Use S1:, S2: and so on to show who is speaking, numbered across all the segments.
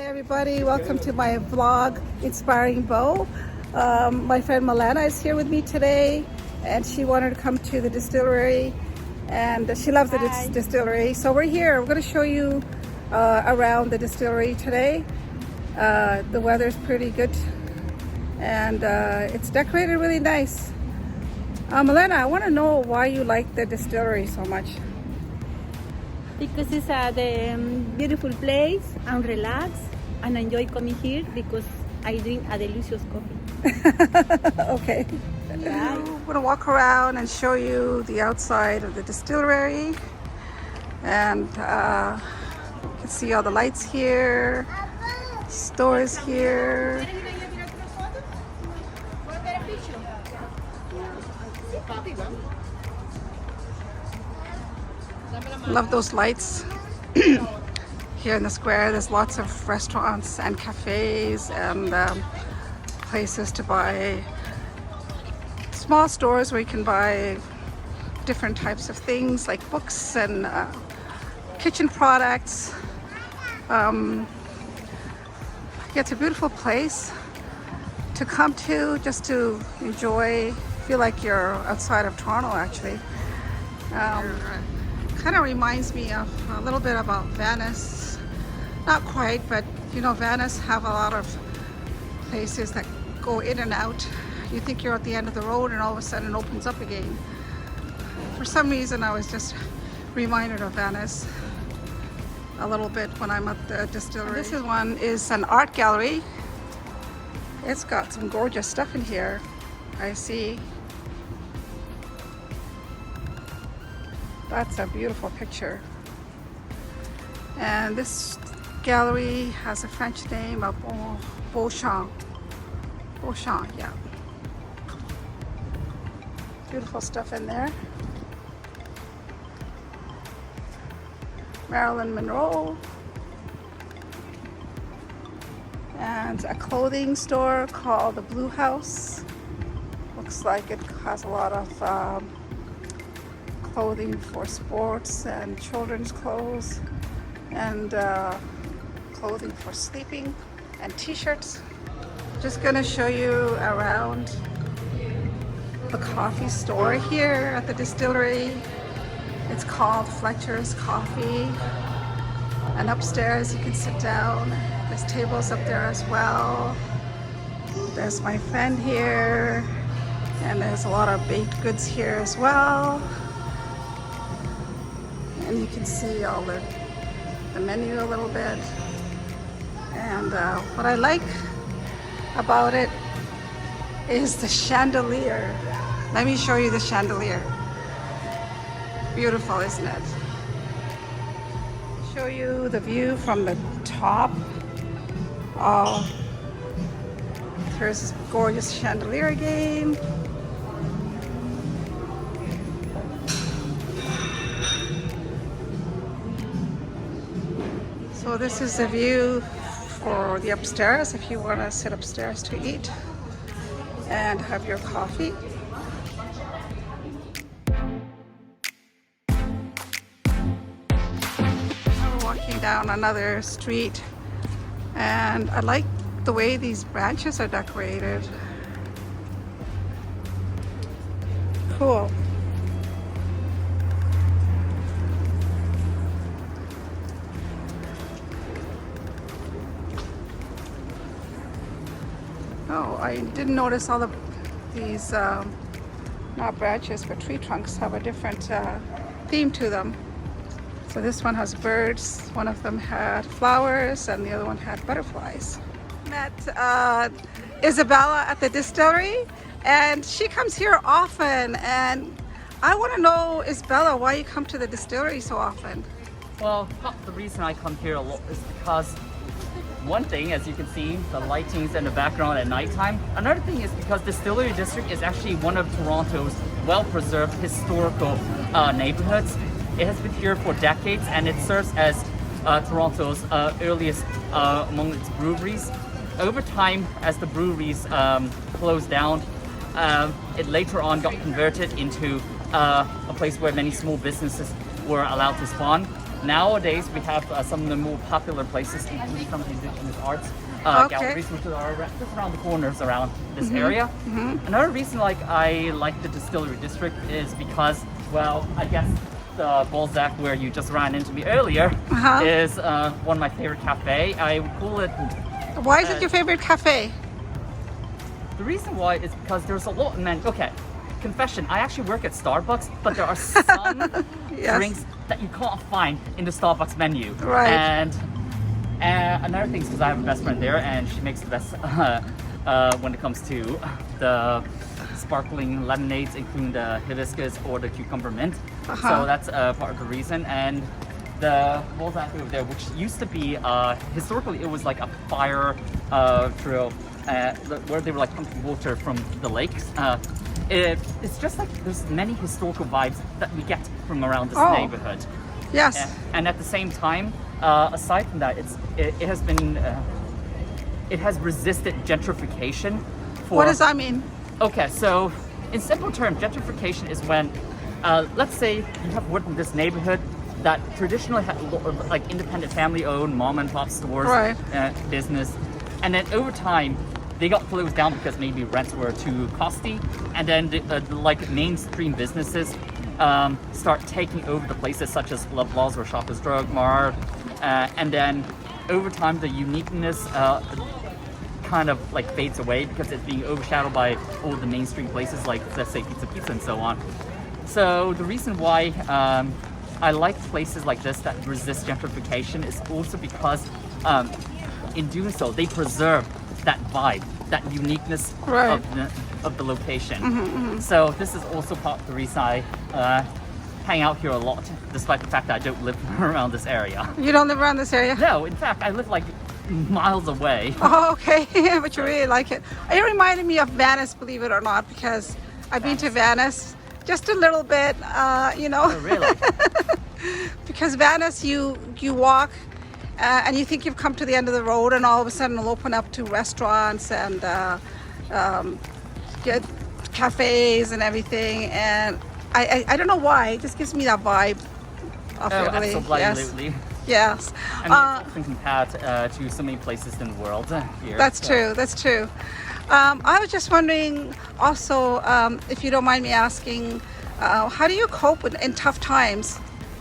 S1: Everybody, welcome to my vlog, Inspiring Bo. My friend Milena is here with me today, and she wanted to come to the distillery, and she loves the distillery. So we're here. We're going to show you around the distillery today. The weather's pretty good, and it's decorated really nice. Milena, I want to know why you like the distillery so much.
S2: Because it's a beautiful place and relax, and enjoy coming here because I drink a delicious coffee.
S1: Okay.
S2: Yeah.
S1: I'm going to walk around and show you the outside of the distillery, and you can see all the lights here, stores here. Love those lights. Here in the square there's lots of restaurants and cafes and places to buy, small stores where you can buy different types of things like books and kitchen products. It's a beautiful place to come to, just to enjoy, feel like you're outside of Toronto actually. Kind of reminds me of a little bit about Venice. Not quite, but you know, Venice have a lot of places that go in and out. You think you're at the end of the road and all of a sudden it opens up again. For some reason I was just reminded of Venice a little bit when I'm at the distillery. This one is an art gallery. It's got some gorgeous stuff in here, I see. That's a beautiful picture. And this gallery has a French name of Beauchamp. Beauchamp, yeah. Beautiful stuff in there. Marilyn Monroe. And a clothing store called the Blue House. Looks like it has a lot of clothing for sports and children's clothes, and clothing for sleeping, and t-shirts. Just gonna show you around the coffee store here at the distillery. It's called Fletcher's Coffee, and upstairs you can sit down. There's tables up there as well. There's my friend here, and there's a lot of baked goods here as well. And you can see all the menu a little bit. And what I like about it is the chandelier. Let me show you the chandelier. Beautiful, isn't it? Show you the view from the top. Here's this gorgeous chandelier again. So this is the view for the upstairs if you want to sit upstairs to eat and have your coffee. Now we're walking down another street, and I like the way these branches are decorated. Cool. Oh, I didn't notice all of these, not branches, but tree trunks have a different theme to them. So this one has birds, one of them had flowers, and the other one had butterflies. Met Isabella at the distillery, and she comes here often, and I want to know, Isabella, why you come to the distillery so often?
S3: Well, the reason I come here a lot is because one thing, as you can see, the lightings in the background at nighttime. Another thing is because Distillery District is actually one of Toronto's well-preserved historical neighborhoods. It has been here for decades, and it serves as Toronto's earliest among its breweries. Over time, as the breweries closed down, it later on got converted into a place where many small businesses were allowed to spawn. nowadays we have some of the more popular places, including some indigenous arts galleries, which are just around the corners around this area. Another reason I like the Distillery district is because, well, I guess the Balzac where you just ran into me earlier is one of my favorite cafe. I would call it.
S1: Why is it your favorite cafe?
S3: The reason why is because there's a lot of okay, confession, I actually work at Starbucks, but there are some drinks that you can't find in the Starbucks menu.
S1: Right.
S3: And another thing is because I have a best friend there, and she makes the best when it comes to the sparkling lemonades, including the hibiscus or the cucumber mint. So that's part of the reason. And the Balzac over there, which used to be, historically it was like a fire drill where they were like pumping water from the lakes. It's just like there's many historical vibes that we get from around this neighborhood.
S1: Yes.
S3: And at the same time, aside from that, it has been it has resisted gentrification.
S1: What does that mean?
S3: Okay, so in simple terms, gentrification is when, let's say you have worked in this neighborhood that traditionally had like independent family-owned mom and pop stores, business, and then over time they got closed down because maybe rents were too costly, and then like mainstream businesses start taking over the places such as Lovelaw's or Shoppers Drug Mart, and then over time the uniqueness kind of like fades away because it's being overshadowed by all the mainstream places like, let's say, Pizza and so on. So the reason why I like places like this that resist gentrification is also because in doing so they preserve that vibe, that uniqueness of the location. So this is also part of the reason I hang out here a lot, despite the fact that I don't live around this area.
S1: You don't live around this area?
S3: No, in fact, I live like miles away.
S1: Oh, okay. But you really like it. It reminded me of Venice, believe it or not, because I've been to Venice just a little bit, you know.
S3: Oh, really?
S1: Because Venice, you walk and you think you've come to the end of the road, and all of a sudden it'll open up to restaurants and get cafes and everything. And I don't know why, it just gives me that vibe of Italy.
S3: Absolutely.
S1: Yes.
S3: I mean, it's often compared to so many places in the world here.
S1: That's true. That's true. I was just wondering also, if you don't mind me asking, how do you cope in tough times?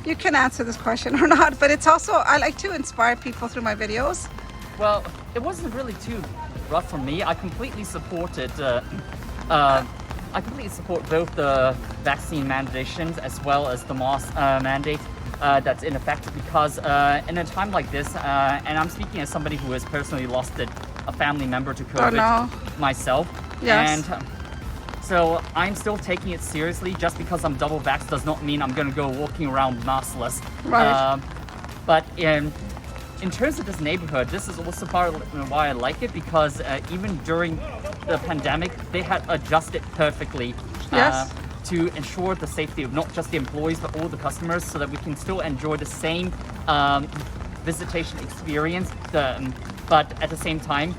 S1: You can answer this question or not, but it's also, I like to inspire people through my videos.
S3: Well, it wasn't really too rough for me. I completely supported both the vaccine mandations as well as the mask mandate that's in effect, because in a time like this, and I'm speaking as somebody who has personally lost a family member to COVID myself.
S1: Yes.
S3: And so I'm still taking it seriously. Just because I'm double vaxxed does not mean I'm going to go walking around maskless.
S1: Right.
S3: But in terms of this neighborhood, this is also part of why I like it, because even during the pandemic, they had adjusted perfectly to ensure the safety of not just the employees but all the customers, so that we can still enjoy the same visitation experience. But at the same time,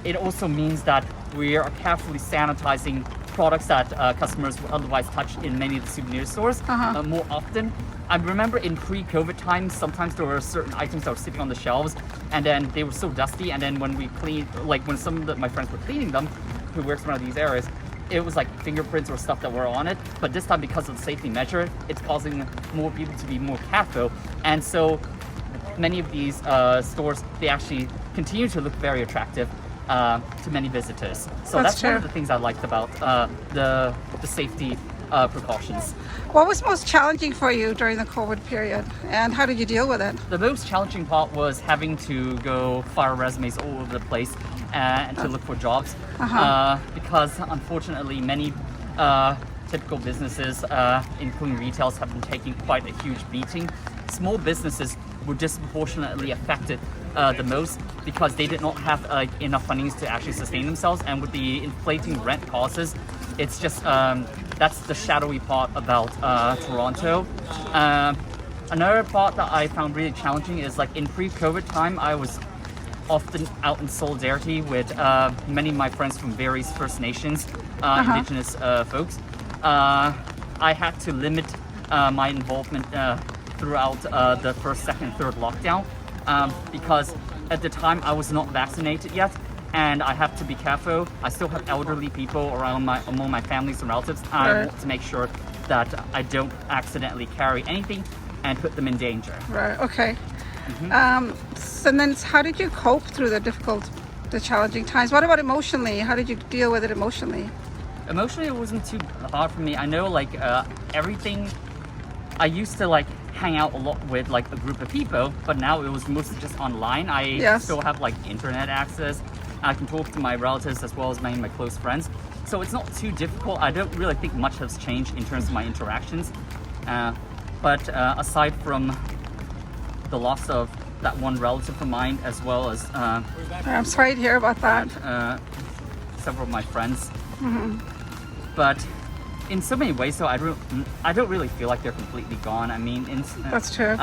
S3: it also means that we are carefully sanitizing products that customers would otherwise touch in many of the souvenir stores more often. I remember in pre-COVID times, sometimes there were certain items that were sitting on the shelves, and then they were so dusty, and then when we cleaned, like when some of my friends were cleaning them, who works around these areas, it was like fingerprints or stuff that were on it. But this time, because of the safety measure, it's causing more people to be more careful. And so many of these stores, they actually continue to look very attractive to many visitors. So that's one of the things I liked about the safety precautions.
S1: What was most challenging for you during the COVID period, and how did you deal with it?
S3: The most challenging part was having to go fire resumes all over the place and to look for jobs, because unfortunately many typical businesses, including retails, have been taking quite a huge beating. Small businesses were disproportionately affected the most because they did not have enough fundings to actually sustain themselves, and with the inflating rent costs, it's just that's the shadowy part about Toronto. Another part that I found really challenging is, like, in pre-COVID time, I was often out in solidarity with many of my friends from various First Nations, Indigenous folks. I had to limit my involvement throughout the first, second, third lockdown, because at the time I was not vaccinated yet, and I have to be careful. I still have elderly people among my families and relatives. I want to make sure that I don't accidentally carry anything and put them in danger.
S1: Right. Okay. So then, how did you cope through the challenging times? What about emotionally? How did you deal with it emotionally?
S3: Emotionally, it wasn't too hard for me. I know, like, everything. I used to like hang out a lot with like a group of people, but now it was mostly just online. I still have like internet access. I can talk to my relatives as well as my close friends. So it's not too difficult. I don't really think much has changed in terms of my interactions. But aside from the loss of that one relative of mine, as well as
S1: I'm sorry to hear about that.
S3: several of my friends. But in so many ways, so I don't really feel like they're completely gone. I mean,
S1: That's true.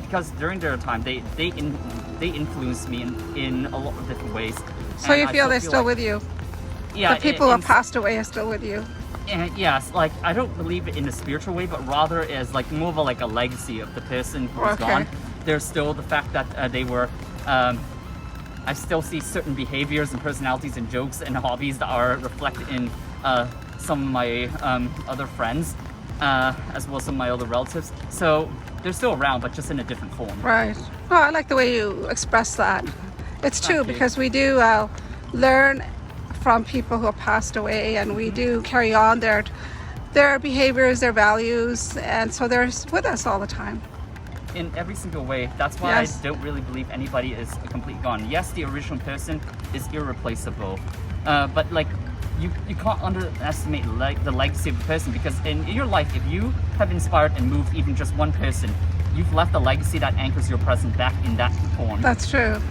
S3: Because during their time, they influenced me in a lot of different ways.
S1: So you feel they're still with you?
S3: Yeah.
S1: The people who have passed away are still with you?
S3: Yes, like I don't believe it in a spiritual way, but rather as like more of a legacy of the person who's gone. There's still the fact that they were. I still see certain behaviors and personalities and jokes and hobbies that are reflected in some of my other friends, as well as some of my other relatives. So they're still around, but just in a different form.
S1: Right. Oh, I like the way you express that. It's true, because we do learn from people who have passed away, and we do carry on their behaviors, their values, and so they're with us all the time.
S3: In every single way. That's why I don't really believe anybody is completely gone. Yes, the original person is irreplaceable, but like you can't underestimate the legacy of a person, because in your life, if you have inspired and moved even just one person, you've left a legacy that anchors your present back in that form.
S1: That's true.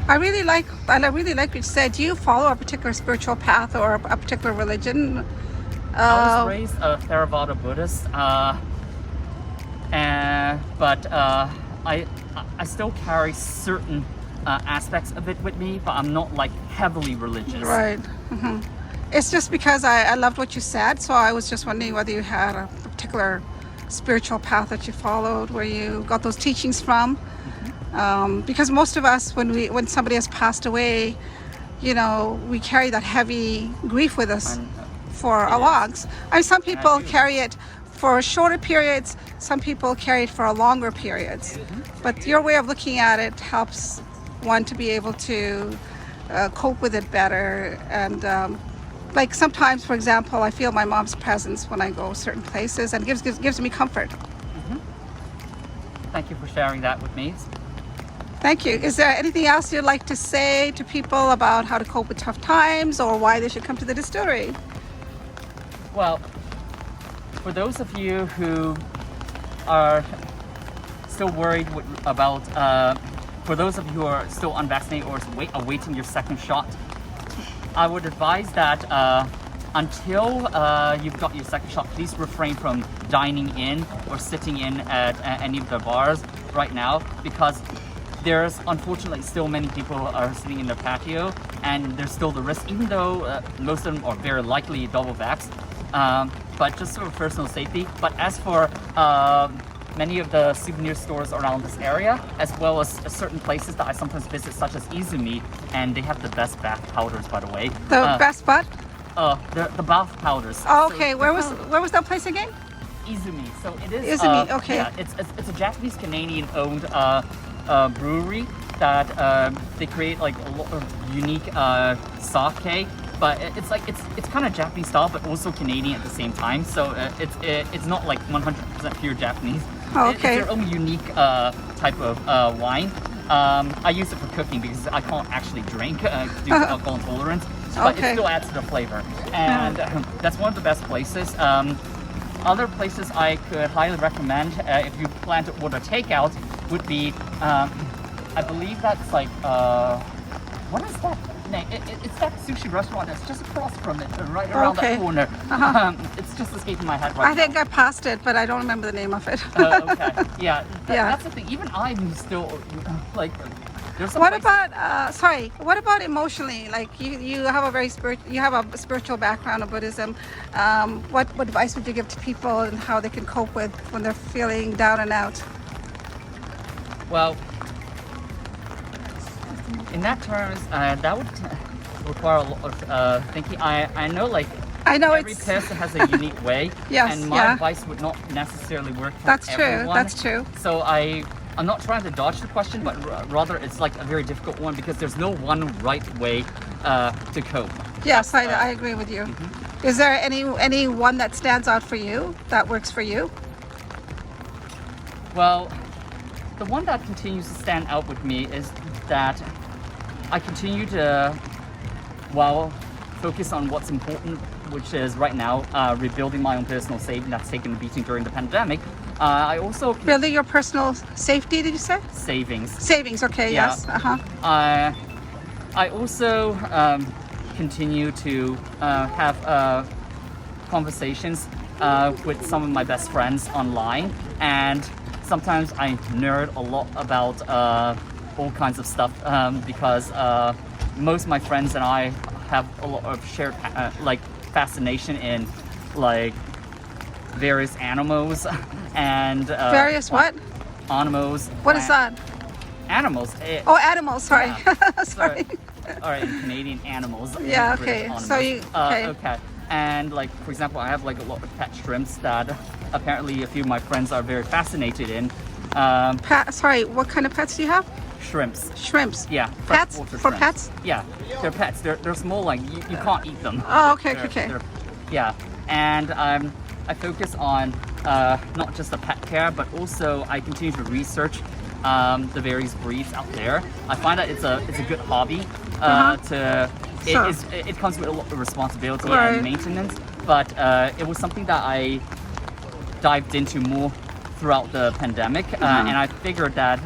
S1: I really like what you said. Do you follow a particular spiritual path or a particular religion?
S3: I was raised a Theravada Buddhist, but I still carry certain aspects of it with me, but I'm not like heavily religious.
S1: Right. It's just because I loved what you said, so I was just wondering whether you had a particular spiritual path that you followed, where you got those teachings from. Because most of us, when somebody has passed away, you know, we carry that heavy grief with us for a long. And some people carry it for shorter periods. Some people carry it for longer periods. But your way of looking at it helps one to be able to cope with it better. And like sometimes, for example, I feel my mom's presence when I go certain places, and it gives me comfort.
S3: Thank you for sharing that with me.
S1: Thank you. Is there anything else you'd like to say to people about how to cope with tough times, or why they should come to the distillery?
S3: Well, for those of you who are still worried about, for those of you who are still unvaccinated or awaiting your second shot, I would advise that until you've got your second shot, please refrain from dining in or sitting in at any of the bars right now, because there's unfortunately still many people are sitting in their patio, and there's still the risk, even though most of them are very likely double vaxxed, but just for personal safety. But as for many of the souvenir stores around this area, as well as certain places that I sometimes visit, such as Izumi, and they have the best bath powders, by the way.
S1: The best what?
S3: The bath powders.
S1: Oh, okay. So where was that place again?
S3: Izumi. So it is.
S1: Izumi. Okay.
S3: Yeah, it's a Japanese Canadian owned brewery that they create like a lot of unique sake, but it's kind of Japanese style, but also Canadian at the same time. So it's not like 100% pure Japanese.
S1: Oh, okay.
S3: It's their own unique type of wine. I use it for cooking because I can't actually drink due to alcohol intolerance, but it still adds to the flavor. And that's one of the best places. Other places I could highly recommend if you plan to order takeout would be, I believe that's like, what is that name? It's that sushi restaurant that's just across from it, right around that corner. It's just escaping my head right now.
S1: I think I passed it, but I don't remember the name of it.
S3: Okay, yeah, that's the thing. Even I'm still like There's some
S1: What
S3: places-
S1: about what about emotionally? Like you have a very spiritual background of Buddhism. What advice would you give to people and how they can cope with when they're feeling down and out?
S3: Well, in that terms, that would require a lot of thinking. I know, like,
S1: I know
S3: every
S1: it's
S3: person has a unique way,
S1: Yes,
S3: and my
S1: yeah.
S3: advice would not necessarily work for
S1: That's true.
S3: everyone.
S1: That's true.
S3: So I'm not trying to dodge the question, but rather it's like a very difficult one because there's no one right way to cope.
S1: Yes, I agree with you. Is there any one that stands out for you that works for you?
S3: Well, the one that continues to stand out with me is that I continue to, focus on what's important, which is right now rebuilding my own personal saving that's taken a beating during the pandemic. I also
S1: Building your personal safety, did you say?
S3: savings.
S1: Savings, okay,
S3: Yeah.
S1: yes. Uh-huh.
S3: I also continue to have conversations with some of my best friends online, and sometimes I nerd a lot about all kinds of stuff because most of my friends and I have a lot of shared like fascination in like various animals and
S1: Various what?
S3: animals.
S1: What is that?
S3: Animals.
S1: Oh, animals, sorry.
S3: Yeah.
S1: Sorry.
S3: All right, Canadian animals.
S1: Yeah,
S3: British
S1: okay.
S3: animals.
S1: So you- okay.
S3: okay. And like, for example, I have like a lot of pet shrimps that apparently a few of my friends are very fascinated in.
S1: Sorry, what kind of pets do you have?
S3: Shrimps.
S1: Shrimps.
S3: Yeah.
S1: Pets?
S3: freshwater
S1: For
S3: shrimps.
S1: pets?
S3: Yeah, they're pets. They're small, like you can't eat them.
S1: Oh, okay,
S3: They're-
S1: okay.
S3: they're- Yeah, and I focus on not just the pet care, but also I continue to research the various breeds out there. I find that it's a good hobby. It comes with a lot of responsibility
S1: Right.
S3: and maintenance, but it was something that I dived into more throughout the pandemic, and I figured that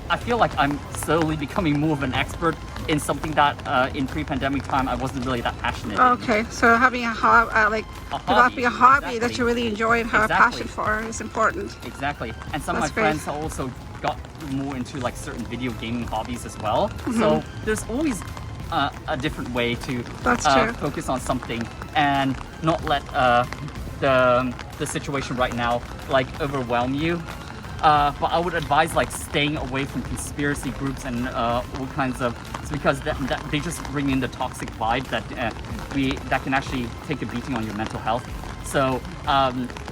S3: I feel like I'm slowly becoming more of an expert in something that in pre-pandemic time I wasn't really that passionate in.
S1: Okay, so having a hobby, developing a hobby that
S3: exactly.
S1: you really enjoy and have a
S3: Exactly.
S1: passion for is important.
S3: Exactly, and some
S1: That's
S3: of my
S1: great.
S3: friends also got more into like certain video gaming hobbies as well. So there's always a different way to
S1: That's true.
S3: focus on something and not let the situation right now like overwhelm you. But I would advise like staying away from conspiracy groups and all kinds of. It's because that they just bring in the toxic vibe that can actually take a beating on your mental health. So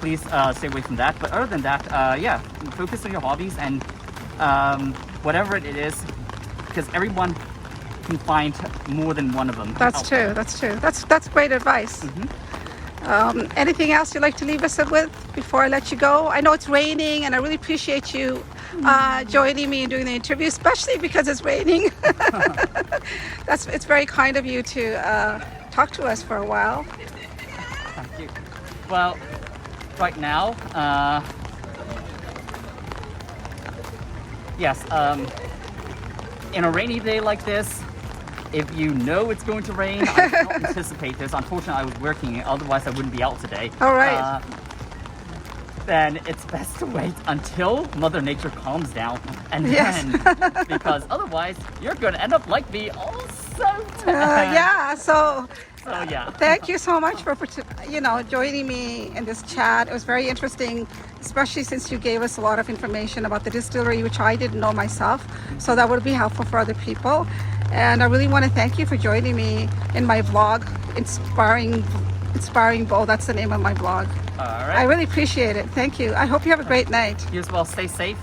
S3: please stay away from that. But other than that, yeah, focus on your hobbies and whatever it is, because everyone can find more than one of them.
S1: That's
S3: out
S1: true.
S3: there.
S1: That's true. That's great advice. Anything else you'd like to leave us with before I let you go? I know it's raining, and I really appreciate you joining me and doing the interview, especially because it's raining. It's very kind of you to talk to us for a while.
S3: Thank you. Well, right now, yes, in a rainy day like this, if you know it's going to rain, I don't anticipate this. Unfortunately, I was working, otherwise I wouldn't be out today.
S1: All right.
S3: Then it's best to wait until Mother Nature calms down, and
S1: Yes.
S3: then, because otherwise you're going to end up like me, all so tan.
S1: Yeah. So
S3: So yeah.
S1: thank you so much for joining me in this chat. It was very interesting, especially since you gave us a lot of information about the distillery, which I didn't know myself. So that would be helpful for other people. And I really want to thank you for joining me in my vlog, Inspiring Bowl. That's the name of my vlog.
S3: All
S1: I
S3: right.
S1: really appreciate it. Thank you. I hope you have a great night.
S3: You as well. Stay safe.